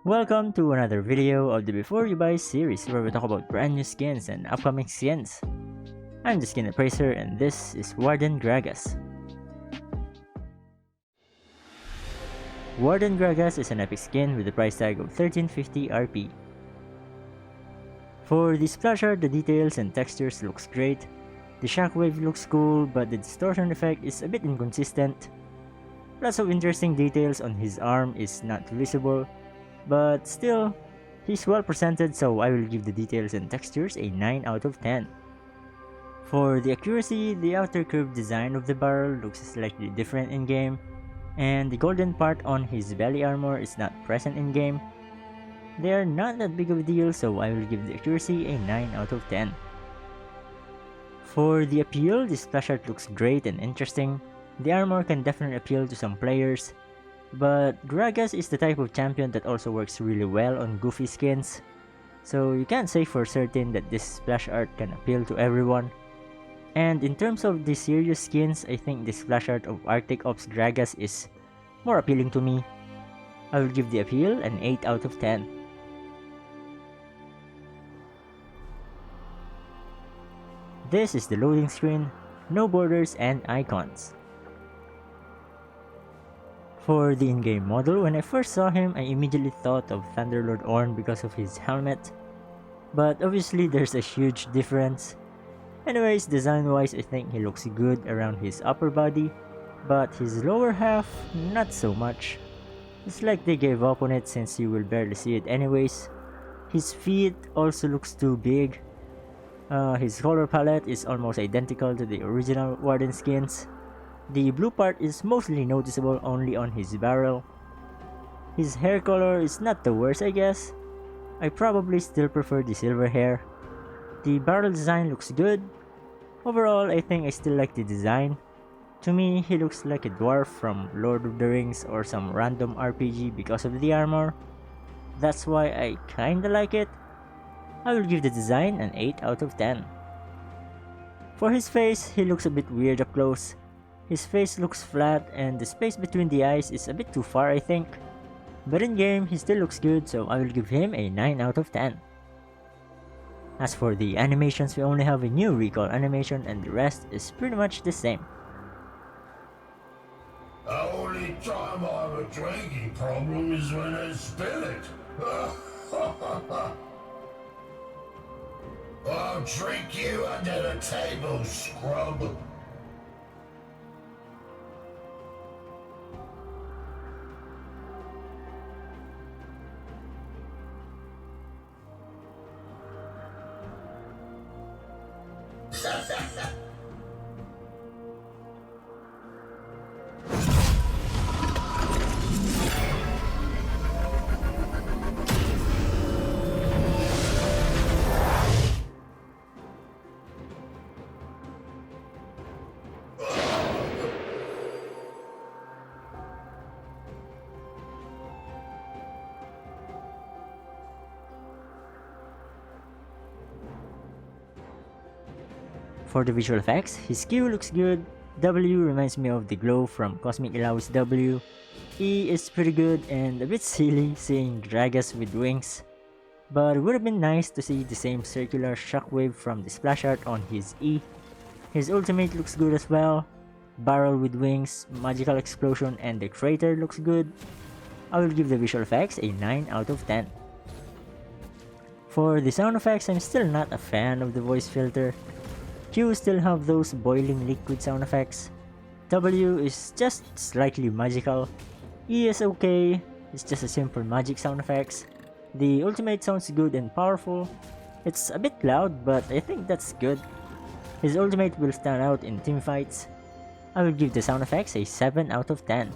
Welcome to another video of the Before You Buy series where we talk about brand new skins and upcoming skins. I'm the Skin Appraiser and this is Warden Gragas. Warden Gragas is an epic skin with a price tag of 1350 RP. For the splash art, the details and textures looks great. The shockwave looks cool, but the distortion effect is a bit inconsistent. Lots of interesting details on his arm is not visible, but still, he's well presented, so I will give the details and textures a 9 out of 10. For the accuracy, the outer curved design of the barrel looks slightly different in-game, and the golden part on his belly armor is not present in-game. They are not that big of a deal, so I will give the accuracy a 9 out of 10. For the appeal, the splash art looks great and interesting. The armor can definitely appeal to some players, but Gragas is the type of champion that also works really well on goofy skins, so you can't say for certain that this splash art can appeal to everyone. And in terms of the serious skins, I think the splash art of Arctic Ops Gragas is more appealing to me. I will give the appeal an 8 out of 10. This is the loading screen, no borders and icons. For the in-game model, when I first saw him, I immediately thought of Thunderlord Ornn because of his helmet, but obviously there's a huge difference. Anyways, design-wise, I think he looks good around his upper body, but his lower half, not so much. It's like they gave up on it since you will barely see it anyways. His feet also looks too big. His color palette is almost identical to the original Warden skins. The blue part is mostly noticeable only on his barrel. His hair color is not the worst, I guess. I probably still prefer the silver hair. The barrel design looks good. Overall, I think I still like the design. To me, he looks like a dwarf from Lord of the Rings or some random RPG because of the armor. That's why I kinda like it. I will give the design an 8 out of 10. For his face, he looks a bit weird up close. His face looks flat and the space between the eyes is a bit too far, I think. But in game, he still looks good, so I will give him a 9 out of 10. As for the animations, we only have a new recall animation and the rest is pretty much the same. The only time I have a drinking problem is when I spill it. I'll drink you under the table, scrub. For the visual effects, his Q looks good, W reminds me of the glow from Cosmic Ilau's W, E is pretty good and a bit silly seeing Gragas with wings, but it would have been nice to see the same circular shockwave from the splash art on his E. His ultimate looks good as well, barrel with wings, magical explosion and the crater looks good. I will give the visual effects a 9 out of 10. For the sound effects, I'm still not a fan of the voice filter. Q still have those boiling liquid sound effects. W is just slightly magical. E is okay, it's just a simple magic sound effects. The ultimate sounds good and powerful. It's a bit loud, but I think that's good. His ultimate will stand out in team fights. I will give the sound effects a 7 out of 10.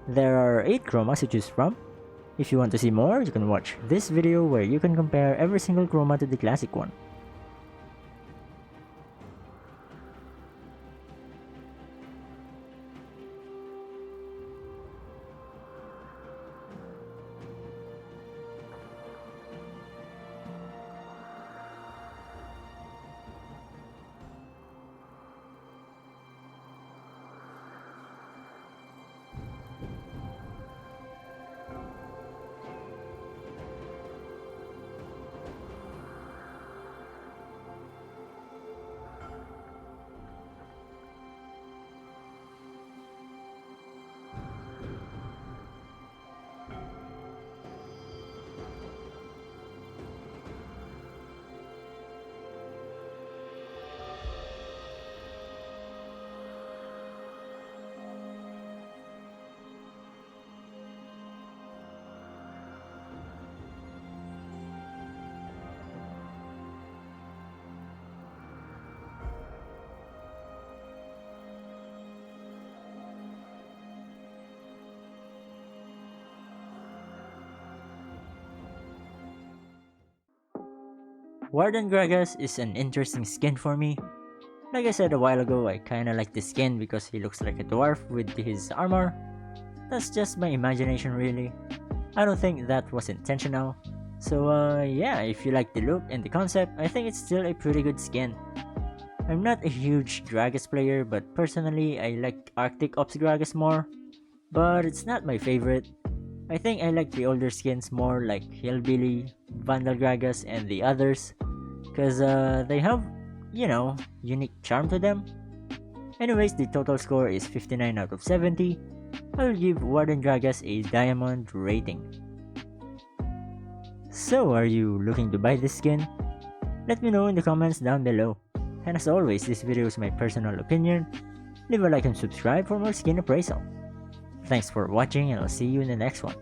There are 8 chromas to choose from. If you want to see more, you can watch this video where you can compare every single chroma to the classic one. Warden Gragas is an interesting skin for me. Like I said a while ago, I kinda like this skin because he looks like a dwarf with his armor. That's just my imagination really. I don't think that was intentional. So yeah, if you like the look and the concept, I think it's still a pretty good skin. I'm not a huge Gragas player, but personally I like Arctic Ops Gragas more. But it's not my favorite. I think I like the older skins more, like Hillbilly, Vandal Gragas, and the others. Cause they have, you know, unique charm to them. Anyways, the total score is 59 out of 70. I will give Warden Gragas a diamond rating. So, are you looking to buy this skin? Let me know in the comments down below. And as always, this video is my personal opinion. Leave a like and subscribe for more skin appraisal. Thanks for watching and I'll see you in the next one.